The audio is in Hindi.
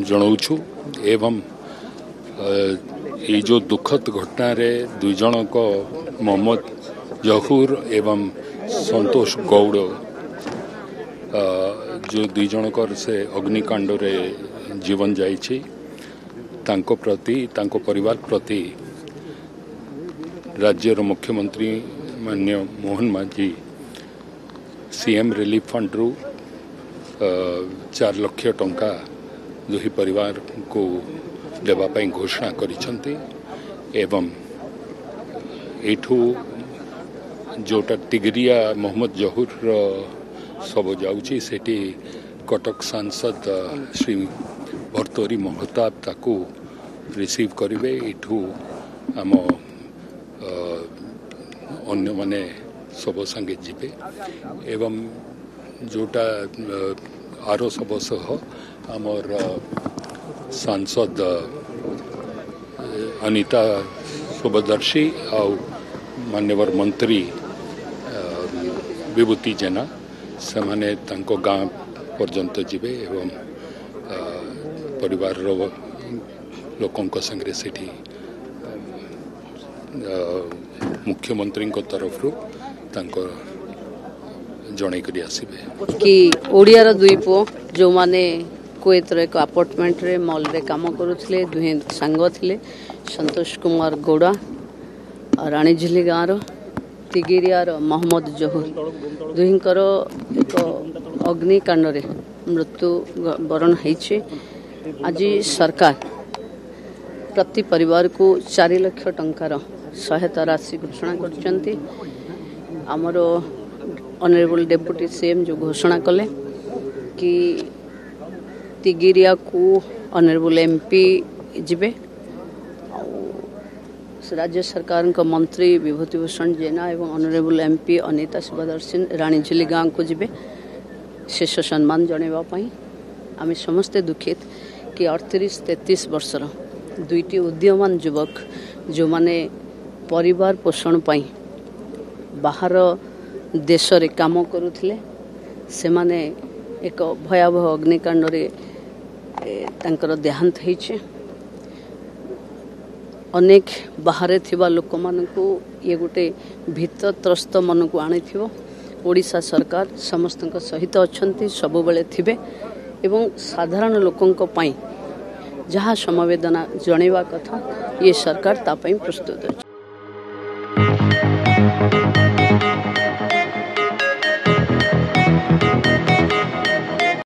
जनाऊँ एवं ये जो दुखद घटना रे दुई जन को मोहम्मद जहूर एवं संतोष गौड़ जो दुई जनकर से अग्निकांड रे जीवन जाइछि तांको प्रति तांको परिवार प्रति राज्यर मुख्यमंत्री माननीय मोहन माझी सीएम रिलीफ फंड रु 4 लाख टंका दुही परिवार को देवाई घोषणा करिसंती एवं एठू जोटा तिगरिया मोहम्मद जहूर सब जाउची सेठी कटक सांसद श्री भर्तरी महताब ताकू रिसीव करिवे एठू आम अन्य माने सब संगे जीवे एवं जोटा आरो सब सह आमर सांसद अनिता शुभदर्शी और मान्यवर मंत्री विभूति जेना से माने तांको गाँव पर्यंत जीवे एवं परिवार लोकों संगे सेठी मुख्यमंत्री तरफ तांको जणै करी आसीबे कि ओडियार दुई पुओ जो माने कुएतर एक अपार्टमेंट रे मॉल रे काम करुथिले दुहे सांग थिले संतोष कुमार गौड़ा और राणीझिली गाँव तिगिरियार मोहम्मद जहूर दुहिंकर एक अग्निकांड रे मृत्यु वरण होइछे। आज सरकार प्रति परिवार को 4 लाख टंकार सहायता राशि घोषणा करछंती। आमर ऑनरेबल डेप्यूटी सीएम जो घोषणा कले कि तिगिरिया को ऑनरेबल एमपी जिबे राज्य सरकार का मंत्री विभूतिभूषण जेना एवं ऑनरेबल एमपी अनिता शुभदर्शी राणीझिली गाँव को जिबे शेष सम्मान जणेबा पई आम समस्ते दुखित कि 38-33 वर्षर दुईटी उद्यमान युवक जो माने परिवार पोषण पाई बाहर देश रे काम करुथिले से माने एक भयावह अग्निकांड रे तांकर देहांत होइछे। अनेक बाहर थिबा लोक मानकू ये गोटे भीतत्रस्त मन को आनी थिबो। ओडिशा सरकार समस्त सहित अछंती सब बेले थिबे एवं साधारण लोकंक पई जहाँ समवेदना जणेवा कथा ये सरकार तापई प्रस्तुत अछि।